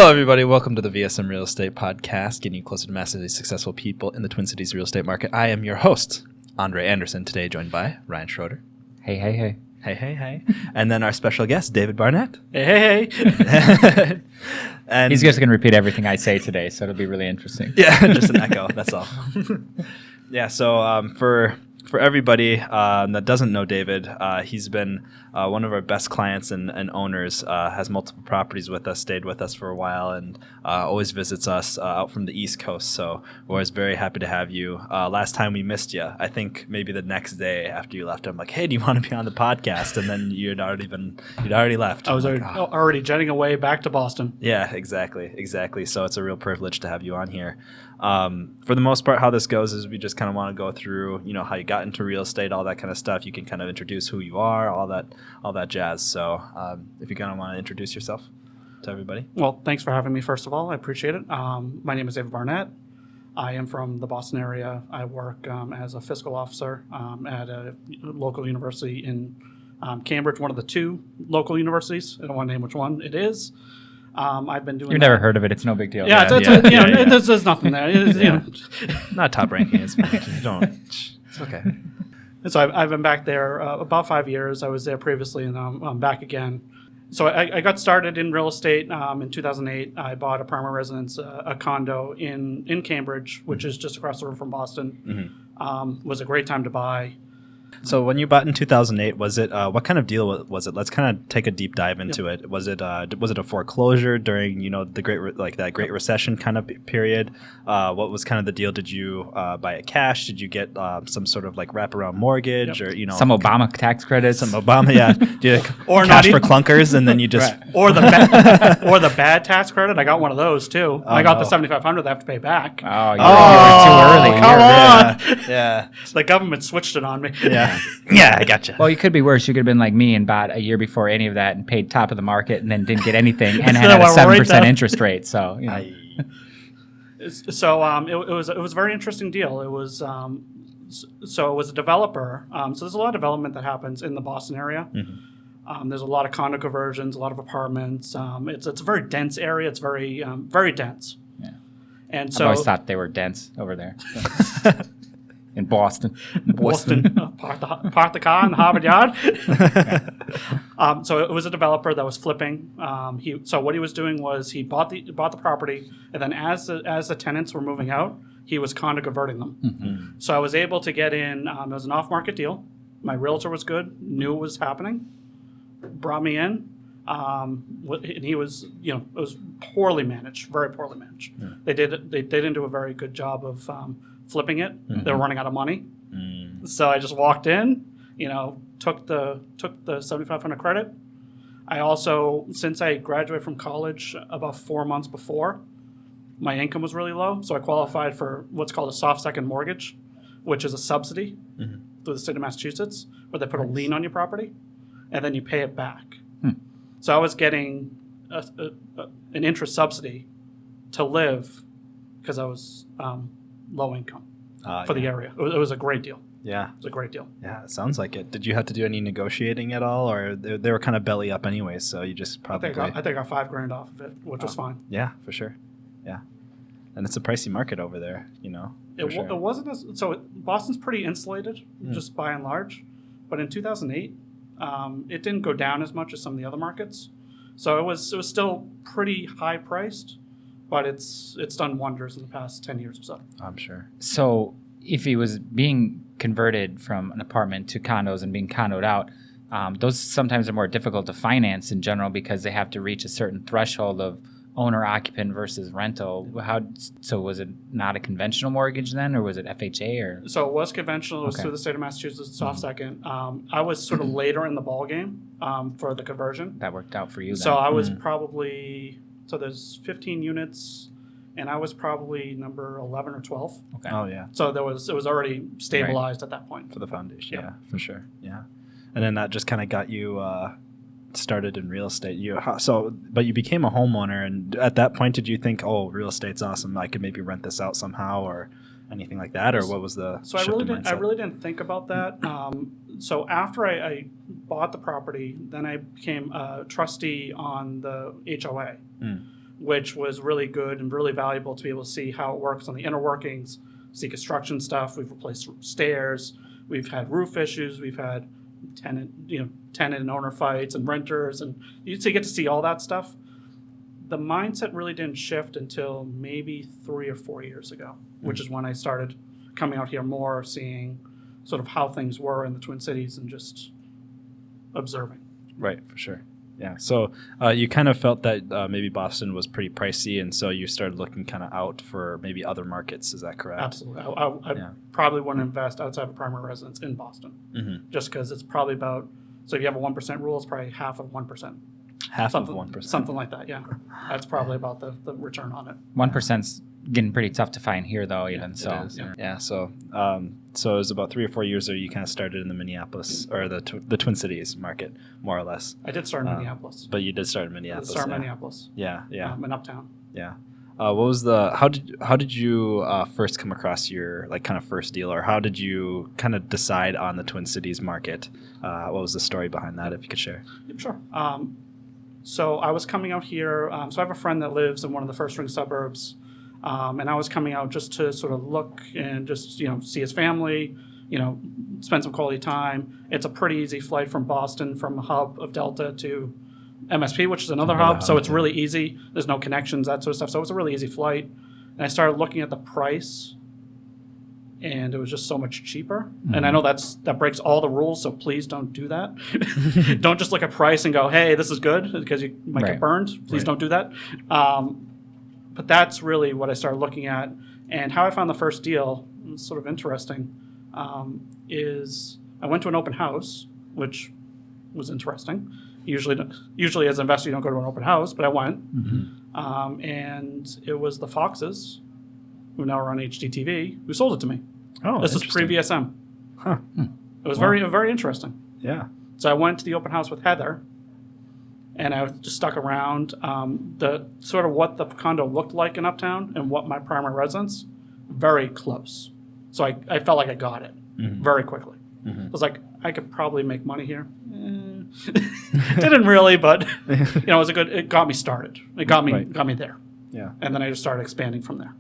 Hello, everybody. Welcome to the VSM Real Estate Podcast, getting you closer to massively successful people in the Twin Cities real estate market. I am your host, Andre Anderson, today joined by Ryan Schroeder. Hey, hey, hey. Hey, hey, hey. And then our special guest, David Barnett. Hey, hey, hey. And he's just going to repeat everything I say today, so it'll be really interesting. Yeah, just an echo. That's all. Yeah, so for everybody that doesn't know David, he's been one of our best clients and owners, has multiple properties with us, stayed with us for a while, and always visits us out from the East Coast. So we're always very happy to have you. Last time we missed you, I think maybe the next day after you left, I'm like, hey, do you want to be on the podcast? And then you'd already left. I was already jetting away back to Boston. Yeah, exactly. So it's a real privilege to have you on here. For the most part, how this goes is we just kind of want to go through, how you got into real estate, all that kind of stuff. You can kind of introduce who you are, all that jazz. So if you kind of want to introduce yourself to everybody. Well, thanks for having me, first of all. I appreciate it. My name is David Barnett. I am from the Boston area. I work as a fiscal officer at a local university in Cambridge, one of the two local universities. I don't want to name which one it is. I've been doing. You've never heard of it. It's no big deal. Yeah, there's nothing there. Not top ranking. It's okay. So I've been back there about 5 years. I was there previously, and I'm back again. So I got started in real estate in 2008. I bought a primary residence, a condo in Cambridge, which is just across the river from Boston. Mm-hmm. Was a great time to buy. So when you bought in 2008, was it what kind of deal was it? Let's kind of take a deep dive into it. Was it a foreclosure during the Great Recession kind of period? What was kind of the deal? Did you buy it cash? Did you get some sort of wraparound mortgage or some Obama tax credits? Some Obama, yeah. Or cash for clunkers, and then you just right. or the bad tax credit. I got one of those too. I got the $7,500 I have to pay back. Oh, you were too early. Come on. Yeah. The government switched it on me. Yeah, I gotcha. Well, you could be worse. You could have been like me and bought a year before any of that and paid top of the market and then didn't get anything and had a 7% interest rate. So, So it was a very interesting deal. It was so it was a developer. So there's a lot of development that happens in the Boston area. Mm-hmm. There's a lot of condo conversions, a lot of apartments. It's a very dense area. It's very very dense. Yeah. And so I always thought they were dense over there. In Boston. Park the car in the Harvard Yard. So it was a developer that was flipping. So what he was doing was he bought the property, and then as the tenants were moving out, he was condo converting them. Mm-hmm. So I was able to get in. It was an off-market deal. My realtor was good, knew it was happening, brought me in. And he was, it was poorly managed, very poorly managed. Yeah. They didn't do a very good job of flipping it. Mm-hmm. They were running out of money. So I just walked in, took the $7,500 credit. I also, since I graduated from college about 4 months before, my income was really low. So I qualified for what's called a soft second mortgage, which is a subsidy through the state of Massachusetts, where they put a lien on your property and then you pay it back. So I was getting an interest subsidy to live because I was low income for the area. It was a great deal. Yeah. It was a great deal. Yeah, it sounds like it. Did you have to do any negotiating at all, or they were kind of belly up anyway, so you just probably... I think I got $5,000 off of it, which was fine. Yeah, for sure. Yeah. And it's a pricey market over there, It wasn't Boston's pretty insulated, just by and large. But in 2008, it didn't go down as much as some of the other markets. So it was still pretty high priced, but it's done wonders in the past 10 years or so. I'm sure. So if he was being converted from an apartment to condos and being condoed out, those sometimes are more difficult to finance in general because they have to reach a certain threshold of owner-occupant versus rental. So was it not a conventional mortgage then, or was it FHA? Or so it was conventional. It was through the state of Massachusetts, soft second. I was sort of later in the ball game for the conversion. That worked out for you then. So I was probably there's 15 units, and I was probably number 11 or 12. Okay. Oh yeah. So it was already stabilized at that point for the foundation. Yeah, for sure. Yeah, and then that just kind of got you started in real estate. But you became a homeowner, and at that point, did you think, "Oh, real estate's awesome. I could maybe rent this out somehow," or anything like that, or what was the? So I really didn't think about that. So after I bought the property, then I became a trustee on the HOA, which was really good and really valuable to be able to see how it works on the inner workings, see construction stuff. We've replaced stairs. We've had roof issues. We've had tenant and owner fights and renters, and you get to see all that stuff. The mindset really didn't shift until maybe 3 or 4 years ago, which is when I started coming out here more, seeing sort of how things were in the Twin Cities and just observing. Right, for sure. Yeah. So you kind of felt that maybe Boston was pretty pricey, and so you started looking kind of out for maybe other markets. Is that correct? Absolutely. I probably wouldn't invest outside of primary residence in Boston, just because it's probably about, so if you have a 1% rule, it's probably half of 1%. Half of 1%. Something like that, yeah. That's probably about the return on it. 1%'s getting pretty tough to find here, though, even. So, it is, yeah. So it was about 3 or 4 years ago you kind of started in the Minneapolis or the Twin Cities market, more or less. I did start in Minneapolis. But you did start in Minneapolis. I did start in Minneapolis. Yeah. In Uptown. Yeah. What was how did you first come across your kind of first deal, or how did you kind of decide on the Twin Cities market? What was the story behind that, if you could share? Sure. So I was coming out here. So I have a friend that lives in one of the first ring suburbs, and I was coming out just to sort of look and just see his family, spend some quality time. It's a pretty easy flight from Boston, from a hub of Delta to MSP, which is another hub. So it's really easy. There's no connections, that sort of stuff. So it was a really easy flight. And I started looking at the price, and it was just so much cheaper. Mm-hmm. And I know that breaks all the rules, so please don't do that. Don't just look at price and go, hey, this is good, because you might get burned. Please don't do that. But that's really what I started looking at. And how I found the first deal, sort of interesting, is I went to an open house, which was interesting. Usually as an investor, you don't go to an open house, but I went. Mm-hmm. And it was the Foxes, who now are on HGTV, who sold it to me. Oh, this is pre-VSM. Huh. It was very interesting. Yeah. So I went to the open house with Heather, and I was just stuck around. The sort of what the condo looked like in Uptown and what my primary residence, very close. So I felt like I got it very quickly. Mm-hmm. I was like, I could probably make money here. Didn't really, but it was it got me started. It got me there. Yeah. And then I just started expanding from there.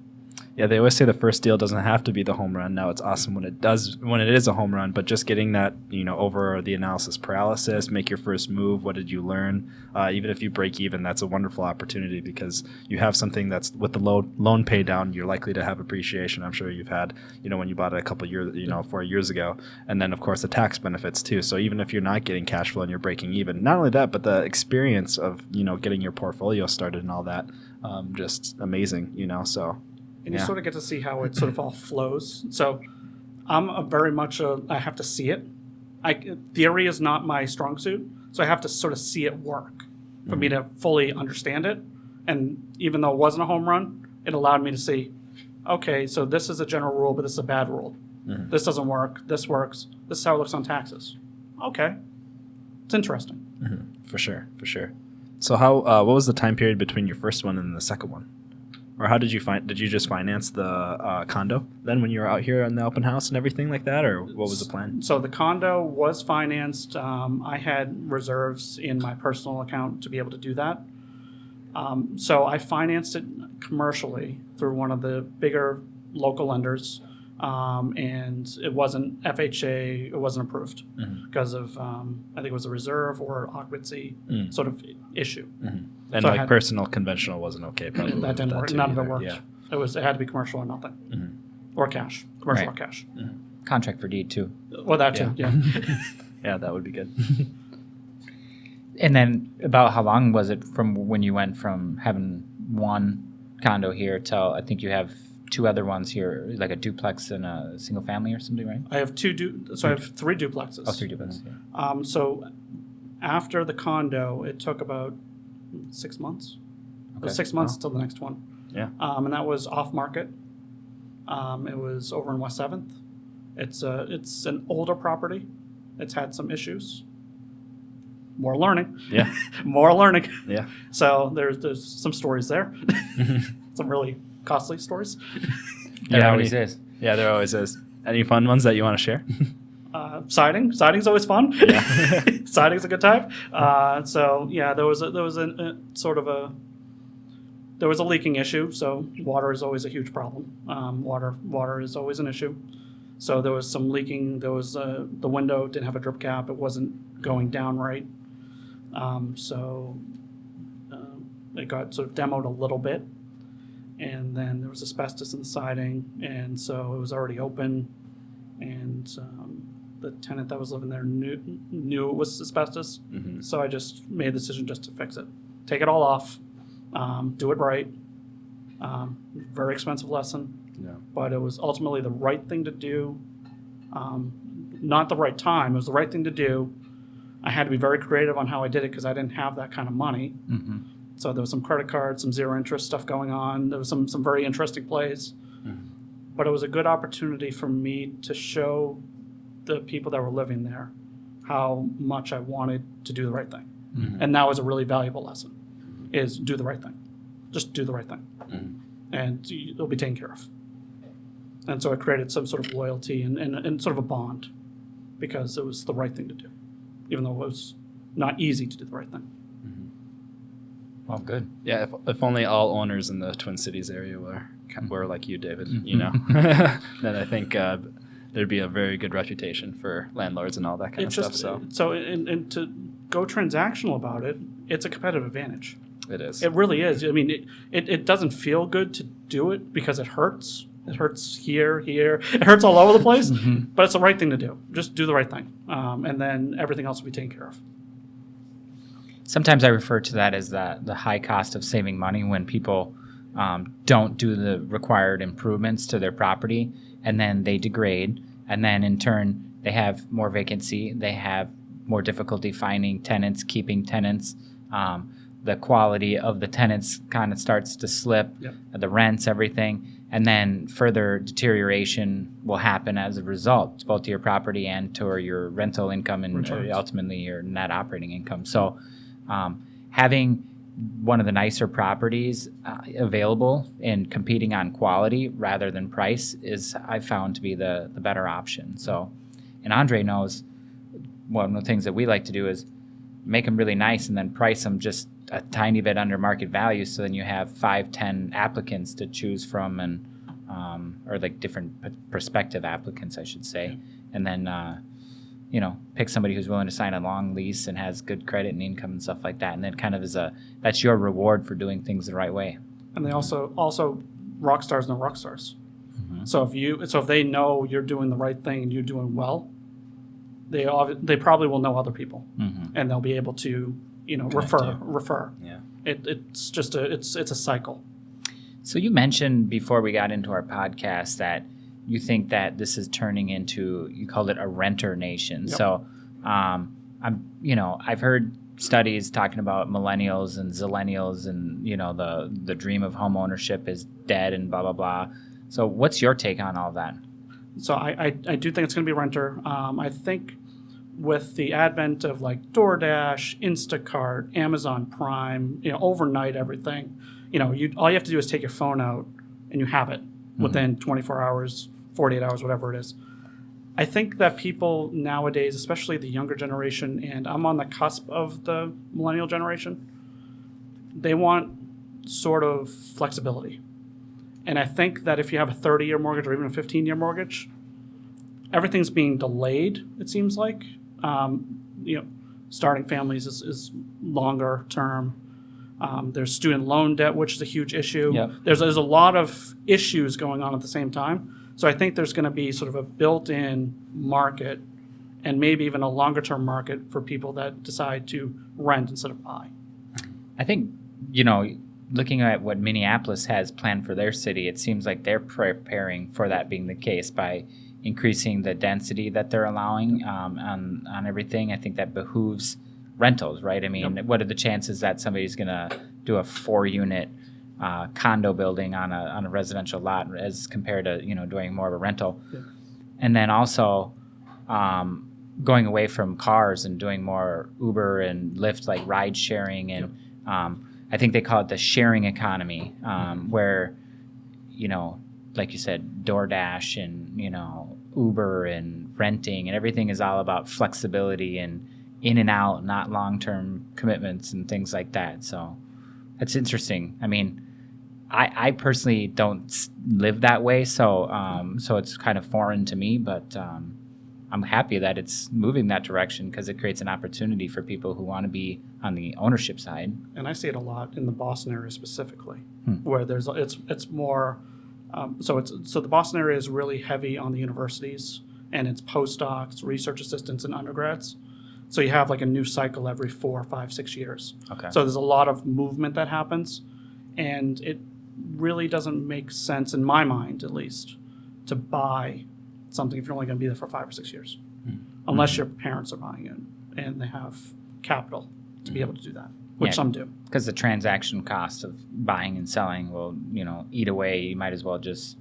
Yeah, they always say the first deal doesn't have to be the home run. Now it's awesome when it is a home run, but just getting that, over the analysis paralysis, make your first move. What did you learn? Even if you break even, that's a wonderful opportunity, because you have something that's with the loan pay down, you're likely to have appreciation. I'm sure you've had, when you bought it a couple years, 4 years ago, and then of course the tax benefits too. So even if you're not getting cash flow and you're breaking even, not only that, but the experience of, getting your portfolio started and all that, just amazing, so. And you sort of get to see how it sort of all flows. So I'm I have to see it. Theory is not my strong suit, so I have to sort of see it work for me to fully understand it. And even though it wasn't a home run, it allowed me to see, okay, so this is a general rule, but this is a bad rule. Mm-hmm. This doesn't work. This works. This is how it looks on taxes. Okay. It's interesting. Mm-hmm. For sure. So what was the time period between your first one and the second one? Or how did you just finance the condo then when you were out here in the open house and everything like that, or what was the plan? So the condo was financed. I had reserves in my personal account to be able to do that. So I financed it commercially through one of the bigger local lenders, and it wasn't FHA. It wasn't approved because of I think it was a reserve or occupancy sort of issue. Mm-hmm. And so personal conventional wasn't okay. Probably that didn't work. None of it worked. Yeah. It had to be commercial or nothing, or cash. Commercial or cash. Mm-hmm. Contract for deed too. Well, that too. Yeah. Yeah, that would be good. And then about how long was it from when you went from having one condo here till I think you have two other ones here, like a duplex and a single family or something, right? I have I have 3 duplexes. Oh, 3 duplexes. Yeah. So after the condo, it took about 6 months. Okay. It was 6 months until the next one. Yeah. And that was off market. It was over in West 7th. It's an older property. It's had some issues. More learning. Yeah. More learning. Yeah. So there's some stories there. Some really costly stories. There always is. Yeah, there always is. Any fun ones that you want to share? Siding. Siding's always fun. Yeah. Siding's a good time. So yeah, there was a sort of a there was a leaking issue, so water is always a huge problem. Water is always an issue. So there was some leaking. There was the window didn't have a drip cap. It wasn't going down right. So it got sort of demoed a little bit. And then there was asbestos in the siding, and so it was already open. And the tenant that was living there knew it was asbestos. Mm-hmm. So I just made the decision just to fix it. Take it all off, do it right. Very expensive lesson. Yeah. But it was ultimately the right thing to do. Not the right time. It was the right thing to do. I had to be very creative on how I did it because I didn't have that kind of money. Mm-hmm. So there was some credit cards, some zero interest stuff going on. There was some very interesting plays. Mm-hmm. But it was a good opportunity for me to show the people that were living there how much I wanted to do the right thing. Mm-hmm. And that was a really valuable lesson, is do the right thing. Just do the right thing. Mm-hmm. And it'll be taken care of. And so it created some sort of loyalty and sort of a bond because it was the right thing to do, even though it was not easy to do the right thing. Well, good. Yeah, if only all owners in the Twin Cities area were like you, David, Mm-hmm. you know, then I think there'd be a very good reputation for landlords and all that kind of stuff. So and to go transactional about it, it's a competitive advantage. it is. It really is. I mean, it doesn't feel good to do it because it hurts. It hurts here. It hurts all over the place, but it's the right thing to do. Just do the right thing, and then everything else will be taken care of. Sometimes I refer to that as the high cost of saving money when people don't do the required improvements to their property, and then they degrade, and then in turn they have more vacancy, they have more difficulty finding tenants, keeping tenants. The quality of the tenants kind of starts to slip, Yep. the rents, everything, and then further deterioration will happen as a result, both to your property and to your rental income and Returns. ultimately your net operating income. So having one of the nicer properties available and competing on quality rather than price is, I found, to be the better option. So, and Andre knows one of the things that we like to do is make them really nice and then price them just a tiny bit under market value, so then you have 5-10 applicants to choose from, and or like different prospective applicants, I should say, and then pick somebody who's willing to sign a long lease and has good credit and income and stuff like that, and then kind of that's your reward for doing things the right way. And they also rock stars know rock stars. Mm-hmm. So if they know you're doing the right thing and you're doing well, they probably will know other people, Mm-hmm. and they'll be able to Connect refer. Yeah. It's just it's a cycle. So you mentioned before we got into our podcast that you think that this is turning into, you called it a renter nation. Yep. So I've heard studies talking about millennials and zillennials, and the dream of home ownership is dead and blah blah blah. So what's your take on all that? So I do think it's going to be renter. I think with the advent of like DoorDash, Instacart, Amazon Prime, overnight everything, all you have to do is take your phone out and you have it within 24 hours, 48 hours, whatever it is. I think that people nowadays, especially the younger generation, and I'm on the cusp of the millennial generation, they want sort of flexibility. And I think that if you have a 30-year mortgage or even a 15-year mortgage, everything's being delayed, it seems like. Starting families is longer term. There's student loan debt, which is a huge issue. Yep. There's a lot of issues going on at the same time. So I think there's going to be sort of a built-in market and maybe even a longer-term market for people that decide to rent instead of buy. I think, looking at what Minneapolis has planned for their city, it seems like they're preparing for that being the case by increasing the density that they're allowing on everything. I think that behooves rentals, right? I mean, Yep. What are the chances that somebody's going to do a 4-unit condo building on a residential lot as compared to, doing more of a rental? Yeah. And then also going away from cars and doing more Uber and Lyft, like ride sharing. And I think they call it the sharing economy, where, like you said, DoorDash and, Uber and renting and everything is all about flexibility and in and out, not long-term commitments and things like that. So that's interesting. I mean, I personally don't live that way, so so it's kind of foreign to me, but I'm happy that it's moving that direction because it creates an opportunity for people who want to be on the ownership side. And I see it a lot in the Boston area specifically, where it's more. So the Boston area is really heavy on the universities, and it's postdocs, research assistants, and undergrads. So you have like a new cycle every 4, 5, 6 years. Okay. So there's a lot of movement that happens, and it really doesn't make sense in my mind, at least, to buy something if you're only going to be there for 5 or 6 years, unless your parents are buying it and they have capital to be able to do that, which some do. Because the transaction cost of buying and selling will, eat away. You might as well just.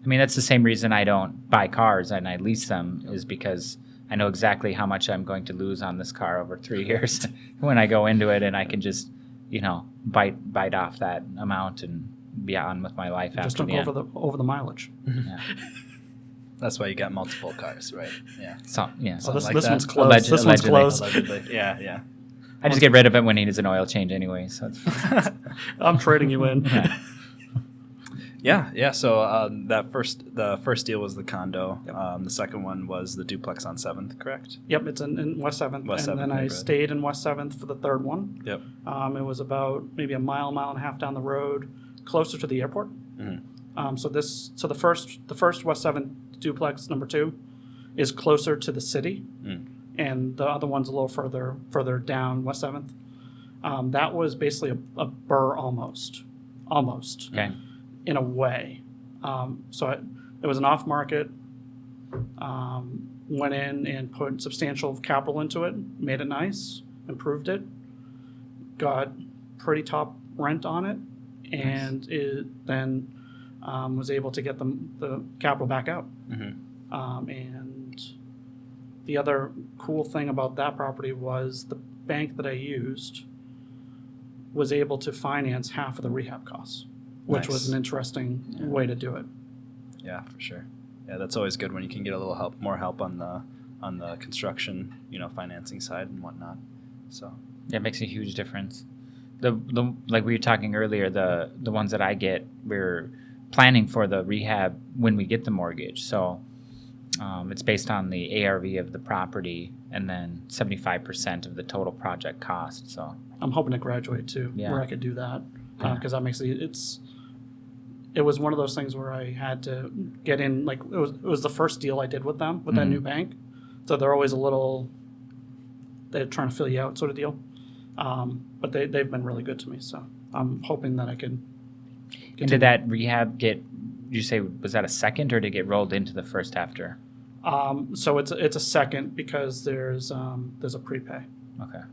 I mean, that's the same reason I don't buy cars and I lease them is because I know exactly how much I'm going to lose on this car over 3 years when I go into it, and I can just, bite off that amount and be on with my life Just after don't the go end. over the mileage. Yeah. That's why you got multiple cars, right? Yeah. So, yeah. Oh, this like this that. one's closed. This one's Allegedly. closed. Allegedly. Yeah. I just get rid of it when he needs an oil change anyway. So it's I'm trading you in. Yeah. So the first deal was the condo. The second one was the duplex on 7th, correct? Yep, it's in West 7th. West and 7th then I neighborhood. stayed in West 7th for the third one. Yep. It was about maybe a mile and a half down the road, closer to the airport. So the first West 7th duplex, number 2, is closer to the city, and the other one's a little further down West 7th. That was basically a burr almost, okay. in a way. It was an off market. Went in and put substantial capital into it, made it nice, improved it, got pretty top rent on it, and it then was able to get the capital back out. And the other cool thing about that property was the bank that I used was able to finance half of the rehab costs, which was an interesting way to do it. Yeah, for sure. Yeah, that's always good when you can get a little more help on the construction, financing side and whatnot. So Yeah, it makes a huge difference. The like we were talking earlier, the ones that I get, we're planning for the rehab when we get the mortgage. So it's based on the ARV of the property and then 75% of the total project cost. So I'm hoping to graduate too, Yeah. where I could do that, because that makes it was one of those things where I had to get in, like it was the first deal I did with them, with that new bank. So they're always they're trying to fill you out sort of deal. But they've been really good to me. So I'm hoping that I can. And did that rehab did you say, was that a second or did it get rolled into the first after? So it's a second because there's a prepay. Okay.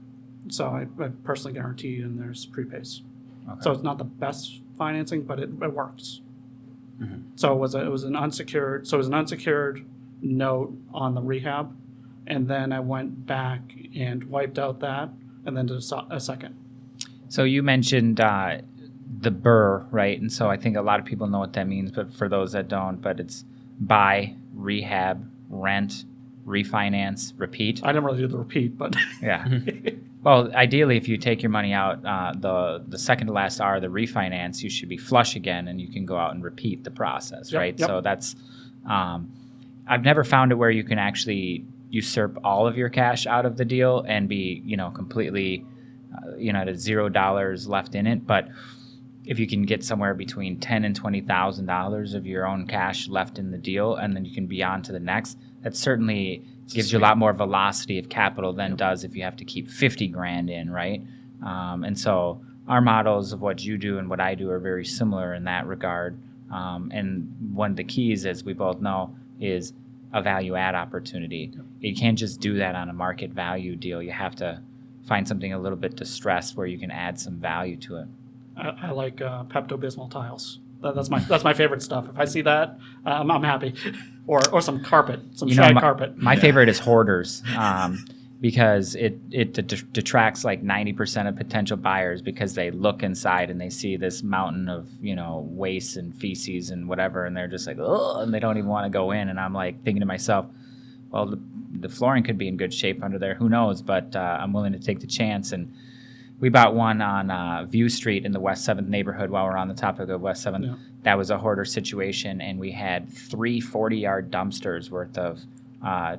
So I personally guarantee and there's prepays. Okay. So it's not the best financing, but it works. So it was an unsecured note on the rehab, and then I went back and wiped out that, and then did a second. So you mentioned the BRRRR, right? And so I think a lot of people know what that means, but for those that don't, but it's buy, rehab, rent, refinance, repeat. I didn't really do the repeat, but Yeah. Well, ideally, if you take your money out, the second to last R, the refinance, you should be flush again, and you can go out and repeat the process, Yep, right? yep. So that's, I've never found it where you can actually usurp all of your cash out of the deal and be, completely, at $0 left in it. But if you can get somewhere between $10,000 and $20,000 of your own cash left in the deal, and then you can be on to the next, that certainly gives you a lot more velocity of capital than does if you have to keep 50 grand in, right? And so our models of what you do and what I do are very similar in that regard. And one of the keys, as we both know, is a value add opportunity. You can't just do that on a market value deal. You have to find something a little bit distressed where you can add some value to it. I like Pepto-Bismol tiles. That's my favorite stuff. If I see that, I'm happy. Or some carpet, some shag carpet. My favorite is hoarders, because it detracts like 90% of potential buyers because they look inside and they see this mountain of waste and feces and whatever, and they're just like, oh, and they don't even want to go in. And I'm like thinking to myself, well, the flooring could be in good shape under there. Who knows? But I'm willing to take the chance. And we bought one on View Street in the West 7th neighborhood while we're on the topic of West 7th. Yeah. That was a hoarder situation, and we had 3 40-yard dumpsters worth of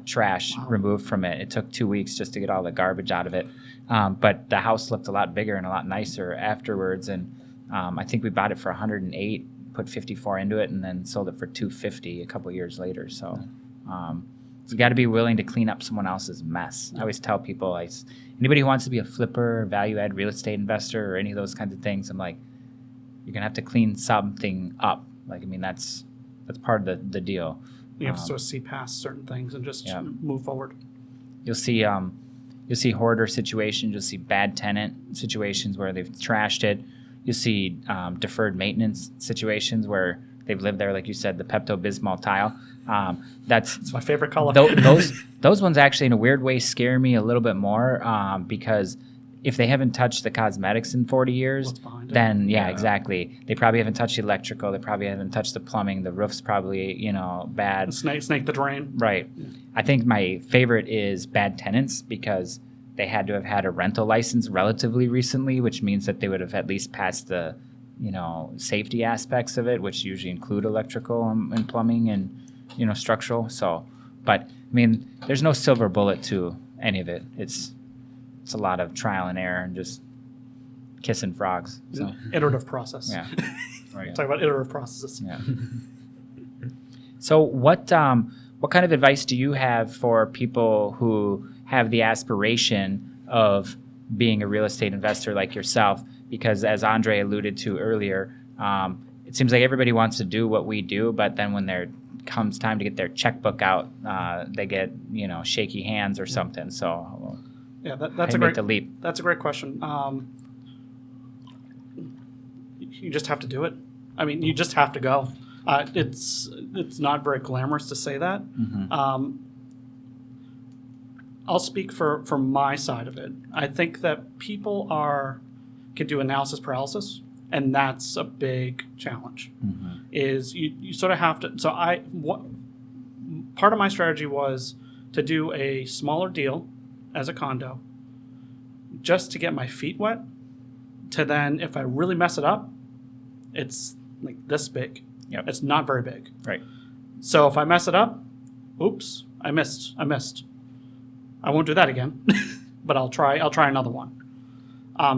trash removed from it. It took 2 weeks just to get all the garbage out of it. But the house looked a lot bigger and a lot nicer afterwards, and I think we bought it for $108, put $54 into it, and then sold it for $250 a couple years later. So you got to be willing to clean up someone else's mess. I always tell people, anybody who wants to be a flipper, value-add real estate investor, or any of those kinds of things, I'm like, you're going to have to clean something up. Like, I mean, that's part of the deal. You have to sort of see past certain things and just move forward. You'll see hoarder situations. You'll see bad tenant situations where they've trashed it. You'll see deferred maintenance situations where they've lived there, like you said, the Pepto-Bismol tile. It's my favorite color. Those ones actually, in a weird way, scare me a little bit more because if they haven't touched the cosmetics in 40 years, then exactly. They probably haven't touched the electrical. They probably haven't touched the plumbing. The roof's probably, bad. Snake the drain. Right. Yeah. I think my favorite is bad tenants because they had to have had a rental license relatively recently, which means that they would have at least passed the, safety aspects of it, which usually include electrical and plumbing and, structural. So, but I mean, there's no silver bullet to any of it. It's a lot of trial and error and just kissing frogs. So. Iterative process. Yeah. Right. Talk about iterative processes. Yeah. So what kind of advice do you have for people who have the aspiration of being a real estate investor like yourself? Because as Andre alluded to earlier, it seems like everybody wants to do what we do, but then when there comes time to get their checkbook out, they get shaky hands or something. So yeah, that's the leap. That's a great question. You just have to do it. I mean, you just have to go. It's not very glamorous to say that. Mm-hmm. I'll speak for my side of it. I think that people can do analysis paralysis, and that's a big challenge. Mm-hmm. Is you sort of have to. So part of my strategy was to do a smaller deal as a condo, just to get my feet wet. To then, if I really mess it up, it's like this big. Yep. It's not very big. Right. So if I mess it up, oops, I missed. I won't do that again, but I'll try another one.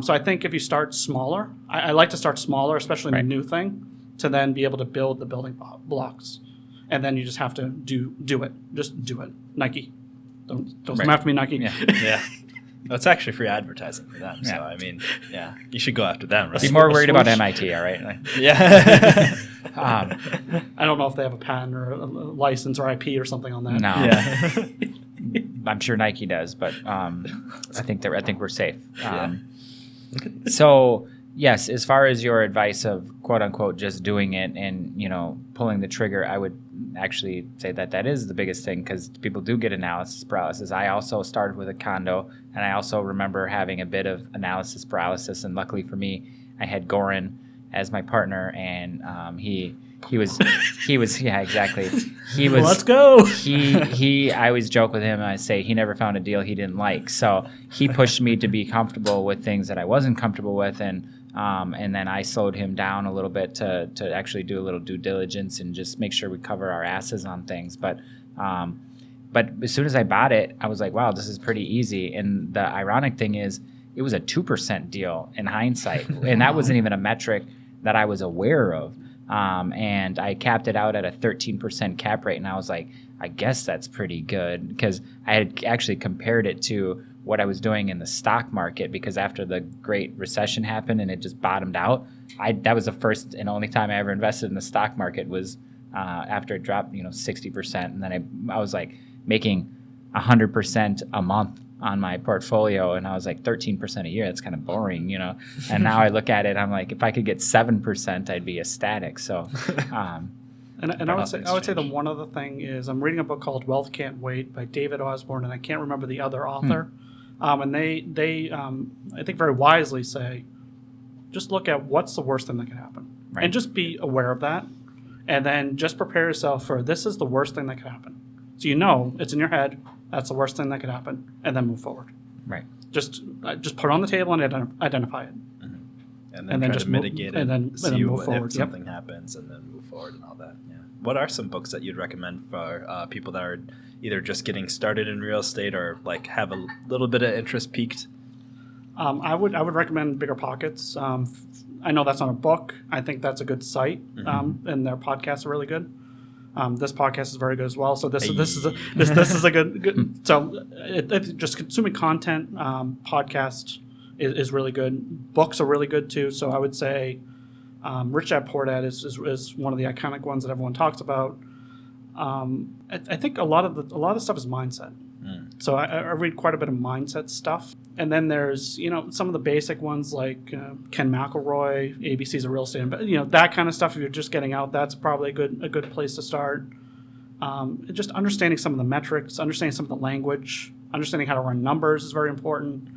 So I think if you start smaller, I like to start smaller, especially in a new thing, to then be able to build the building blocks. And then you just have to do it. Just do it. Nike. Don't come after me, Nike. Yeah. No, it's actually free advertising for them. So, I mean, you should go after them, right? Be more worried about MIT, all right? Yeah. I don't know if they have a patent or a license or IP or something on that. No. Yeah. I'm sure Nike does, but I think we're safe. So, yes, as far as your advice of quote unquote just doing it and pulling the trigger, I would actually say that is the biggest thing because people do get analysis paralysis. I also started with a condo, and I also remember having a bit of analysis paralysis. And luckily for me, I had Goran as my partner, and he was exactly. He was. Let's go. I always joke with him and I say he never found a deal he didn't like. So he pushed me to be comfortable with things that I wasn't comfortable with, and then I slowed him down a little bit to actually do a little due diligence and just make sure we cover our asses on things. But as soon as I bought it, I was like, wow, this is pretty easy. And the ironic thing is, it was a 2% deal in hindsight, and that wasn't even a metric that I was aware of. And I capped it out at a 13% cap rate, and I was like, I guess that's pretty good because I had actually compared it to what I was doing in the stock market, because after the Great Recession happened and it just bottomed out, that was the first and only time I ever invested in the stock market was after it dropped 60%, and then I was like making 100% a month on my portfolio, and I was like 13% a year. That's kind of boring, And now I look at it, I'm like, if I could get 7%, I'd be ecstatic. So, and I would say the one other thing is I'm reading a book called Wealth Can't Wait by David Osborne, and I can't remember the other author. And they I think very wisely say, just look at what's the worst thing that could happen, and just be aware of that, and then just prepare yourself for this is the worst thing that could happen. So it's in your head. That's the worst thing that could happen, and then move forward. Right. Just put it on the table and identify it. And then try just to mitigate it, and then move forward. If something happens, and then move forward and all that. Yeah. What are some books that you'd recommend for people that are either just getting started in real estate or like have a little bit of interest peaked? I would recommend Bigger Pockets. I know that's not a book. I think that's a good site, and their podcasts are really good. This podcast is very good as well. So this is a good. So just consuming content, podcast is really good. Books are really good too. So I would say Rich Dad Poor Dad is one of the iconic ones that everyone talks about. I think a lot of the stuff is mindset. So I read quite a bit of mindset stuff. And then there's, some of the basic ones like Ken McElroy, ABC's a Real Estate, that kind of stuff. If you're just getting out, that's probably a good place to start. Just understanding some of the metrics, understanding some of the language, understanding how to run numbers is very important.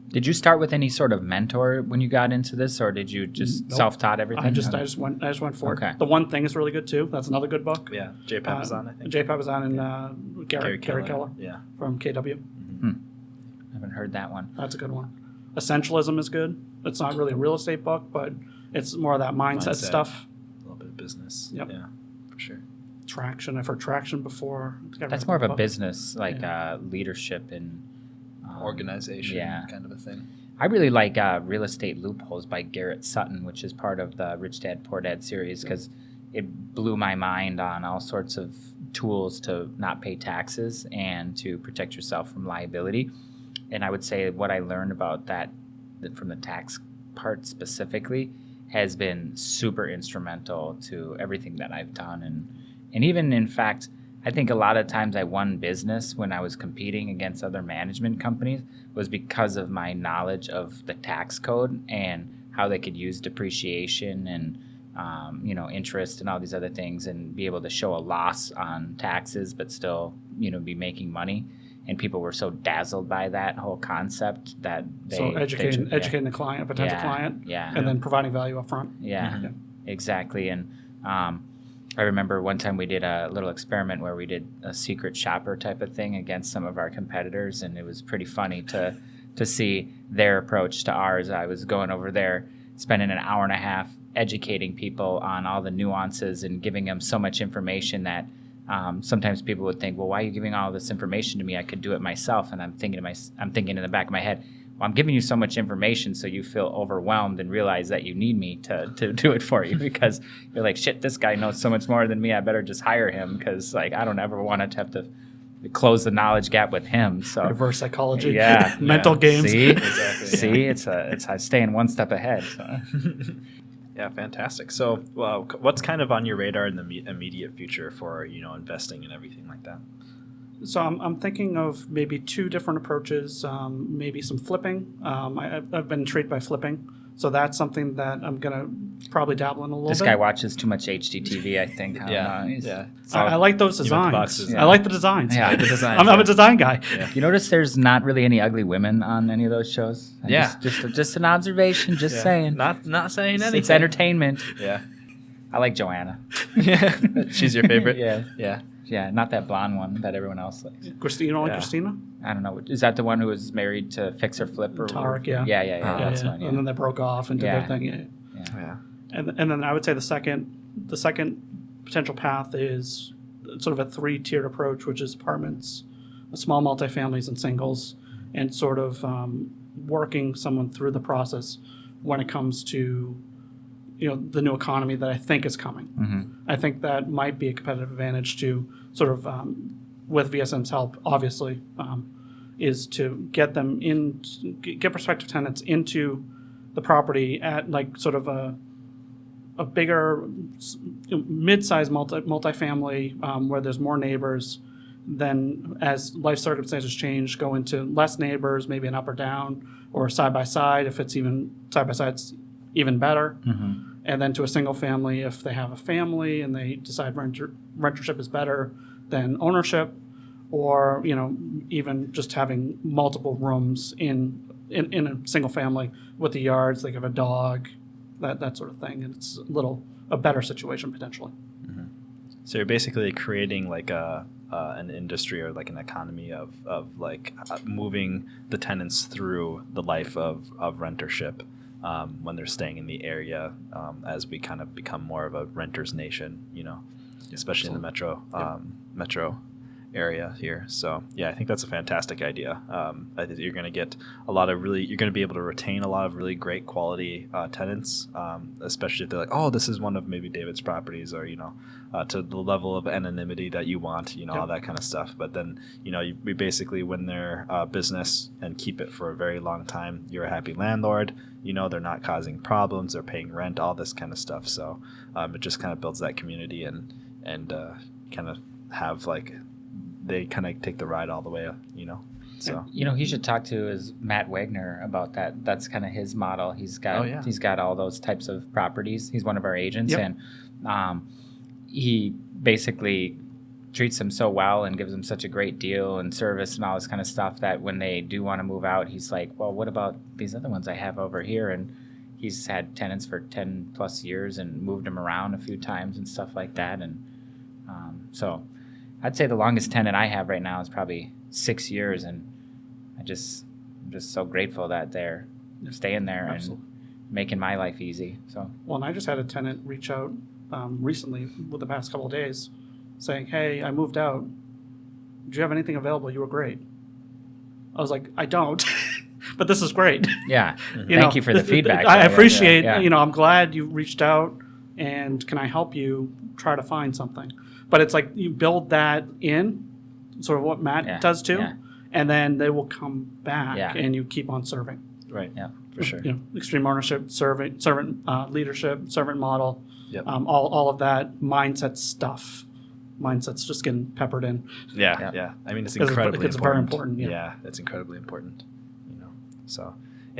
Did you start with any sort of mentor when you got into this, or did you just self-taught everything? I just went for it. The One Thing is really good too. That's another good book. Yeah, Jay Papasan, I think. Jay Papasan and Gary Keller. Yeah, from KW. I haven't heard that one. That's a good one. Essentialism is good. It's not really a real estate book, but it's more of that mindset stuff. A little bit of business. Yep. Yeah, for sure. Traction. I've heard Traction before. That's more of a business, like leadership and organization kind of a thing. I really like Real Estate Loopholes by Garrett Sutton, which is part of the Rich Dad Poor Dad series, because it blew my mind on all sorts of tools to not pay taxes and to protect yourself from liability. And I would say what I learned about that from the tax part specifically has been super instrumental to everything that I've done. And even, in fact, I think a lot of times I won business when I was competing against other management companies was because of my knowledge of the tax code and how they could use depreciation and interest and all these other things and be able to show a loss on taxes but still be making money. And people were so dazzled by that whole concept that educating the client, potential client, and then providing value up front. Exactly. And I remember one time we did a little experiment where we did a secret shopper type of thing against some of our competitors, and it was pretty funny to see their approach to ours. I was going over there, spending an hour and a half educating people on all the nuances and giving them so much information that sometimes people would think, well, why are you giving all this information to me? I could do it myself. And I'm thinking in the back of my head, well, I'm giving you so much information so you feel overwhelmed and realize that you need me to do it for you, because you're like, shit, this guy knows so much more than me. I better just hire him, because I don't ever want to have to close the knowledge gap with him. So reverse psychology, mental games. See, exactly, see, it's staying one step ahead. So. Yeah, fantastic. So, what's kind of on your radar in the immediate future for investing and everything like that? So I'm thinking of maybe two different approaches. Maybe some flipping. I've been intrigued by flipping, so that's something that I'm gonna probably dabble in a little bit. This guy watches too much HGTV, I think. I like those designs. I like the designs. Yeah, the designs. I'm a design guy. Yeah. You notice there's not really any ugly women on any of those shows? Just an observation. Just saying. Not saying anything. It's entertainment. Yeah. I like Joanna. Yeah. She's your favorite? Yeah. Yeah, not that blonde one that everyone else likes. Christina, Christina? I don't know. Is that the one who was married to Fix or Flip? Or Tarek, yeah. Yeah. That's one, And then they broke off and did their thing. Yeah. And then I would say the second potential path is sort of a 3-tiered approach, which is apartments, small multifamilies, and singles, and sort of working someone through the process when it comes to the new economy that I think is coming. Mm-hmm. I think that might be a competitive advantage to sort of, with VSM's help, obviously, is to get them get prospective tenants into the property at like sort of a bigger, mid-sized multifamily where there's more neighbors. Then as life circumstances change, go into less neighbors, maybe an up or down, or side by side. If it's even side by side, it's even better. Mm-hmm. And then to a single family if they have a family and they decide rentership is better than ownership, or even just having multiple rooms in a single family with the yards. They have a dog, that sort of thing, and it's a better situation potentially. Mm-hmm. So you're basically creating like a an industry or like an economy of like moving the tenants through the life of rentership when they're staying in the area as we kind of become more of a renters nation, especially in the metro area here. So yeah, I think that's a fantastic idea. I think you're going to get you're going to be able to retain a lot of really great quality tenants, especially if they're like, oh, this is one of maybe David's properties, or to the level of anonymity that you want, all that kind of stuff. But then we basically win their business and keep it for a very long time. You're a happy landlord. They're not causing problems. They're paying rent, all this kind of stuff. So it just kind of builds that community and kind of have like they kind of take the ride all the way, So he should talk to is Matt Wagner about that. That's kind of his model. He's got all those types of properties. He's one of our agents, and he basically treats them so well and gives them such a great deal and service and all this kind of stuff that when they do want to move out, he's like, well, what about these other ones I have over here? And he's had tenants for 10 plus years and moved them around a few times and stuff like that. And so I'd say the longest tenant I have right now is probably 6 years, and I'm just so grateful that they're staying there and making my life easy. So and I just had a tenant reach out recently with the past couple of days saying, hey, I moved out. Do you have anything available? You were great. I was like, I don't, but this is great. Yeah. Thank you for the feedback. I appreciate, I'm glad you reached out, and can I help you try to find something? But it's like you build that in, sort of what Matt does too, and then they will come back and you keep on serving. Right. Yeah, for sure. Extreme ownership, servant leadership, servant model, yep. All of that mindset stuff. Mindset's just getting peppered in. Yeah. I mean, it's incredibly important. It's very important. Yeah, it's incredibly important. So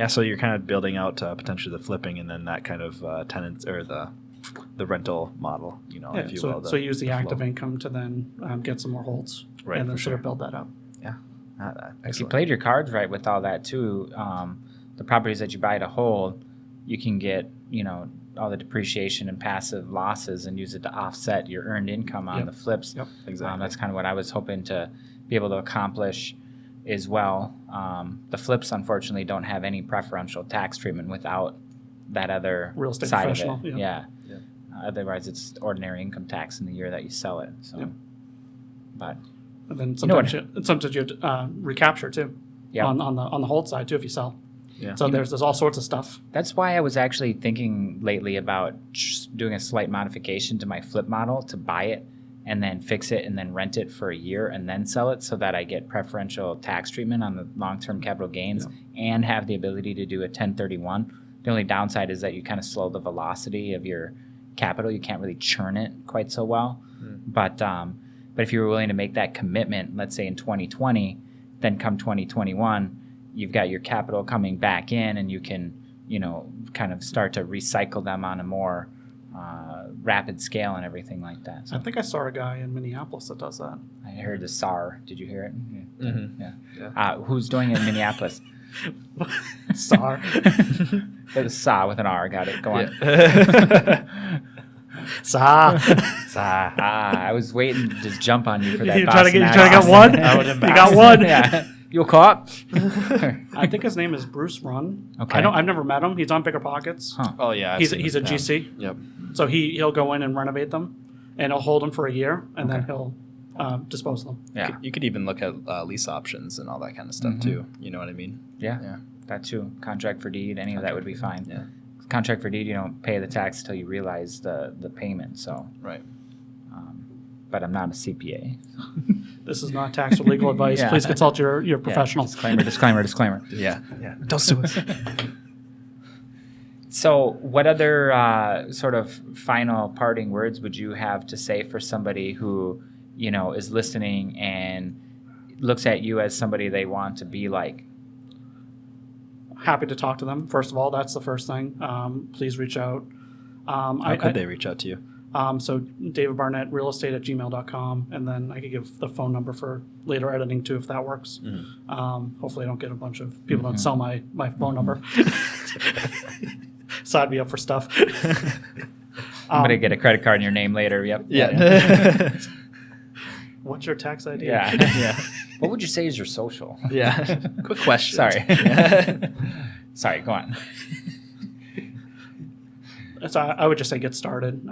so you're kind of building out potentially the flipping and then that kind of tenants or the rental model, if you will. So use the active income to then get some more holds, right? And then sure. of build that up. Yeah. If you played your cards right with all that too, the properties that you buy to hold, you can get all the depreciation and passive losses and use it to offset your earned income on the flips. Yep, exactly. That's kind of what I was hoping to be able to accomplish as well. The flips, unfortunately, don't have any preferential tax treatment without that other real estate side professional. of it. Yeah. Otherwise, it's ordinary income tax in the year that you sell it. So, but and then sometimes you have to recapture too. Yeah. On the hold side too if you sell. Yeah. So there's all sorts of stuff. That's why I was actually thinking lately about just doing a slight modification to my flip model to buy it and then fix it and then rent it for a year and then sell it so that I get preferential tax treatment on the long-term capital gains and have the ability to do a 1031. The only downside is that you kind of slow the velocity of your capital. You can't really churn it quite so well. But if you were willing to make that commitment, let's say in 2020, then come 2021, you've got your capital coming back in and you can, kind of start to recycle them on a more rapid scale and everything like that. So I think I saw a guy in Minneapolis that does that. I heard the SAR. Did you hear it? Yeah. Mm-hmm. Who's doing it in Minneapolis? SAR. It was SA with an R. Got it. Go on. SA. I was waiting to just jump on you for that. You trying to get one? You got one. Yeah. You caught? I think his name is Bruce Run. Okay. I've never met him. He's on Bigger Pockets. Huh. Oh yeah. He's a GC. Yep. So he'll go in and renovate them, and he'll hold them for a year, and then he'll dispose of them. Yeah. You could even look at lease options and all that kind of stuff too. You know what I mean? Yeah. That too. Contract for deed. Any of that would be fine. Yeah. Contract for deed, you don't pay the tax until you realize the payment. So. Right. But I'm not a CPA. This is not tax or legal advice. Yeah. Please consult your professional. Disclaimer. Yeah. Don't sue us. So what other sort of final parting words would you have to say for somebody who, is listening and looks at you as somebody they want to be like? Happy to talk to them. First of all, that's the first thing. Please reach out. How could they reach out to you? So David Barnett, realestate@gmail.com, and then I could give the phone number for later editing too, if that works. Hopefully I don't get a bunch of people that sell my phone number. Sign me up for stuff. I'm going to get a credit card in your name later. Yep. Yeah. What's your tax ID? Yeah. Yeah. What would you say is your social? Yeah. Quick question. Sorry. Sorry, go on. So I would just say get started.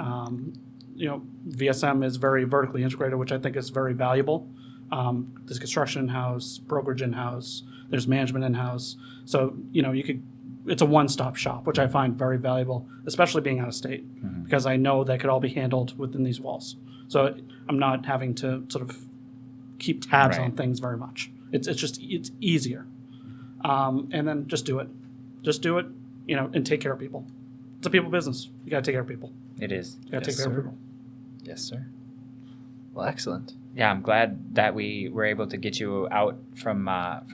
VSM is very vertically integrated, which I think is very valuable. There's construction in-house, brokerage in-house, there's management in-house. So, it's a one-stop shop, which I find very valuable, especially being out of state, because I know that could all be handled within these walls. So I'm not having to sort of keep tabs on things very much. It's easier. And then just do it. Just do it, and take care of people. It's a people business. You got to take care of people. It is. You got to take care of people. Yes, sir. Well, excellent. Yeah, I'm glad that we were able to get you out from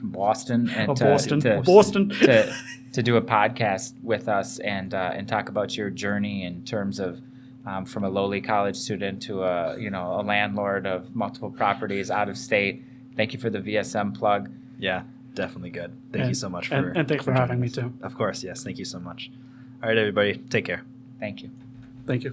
Boston and Boston. to do a podcast with us and talk about your journey in terms of from a lowly college student to a landlord of multiple properties out of state. Thank you for the VSM plug. Yeah, definitely good. Thank you so much and thanks for having me us. too. Of course, yes. Thank you so much. All right, everybody, take care. Thank you. Thank you.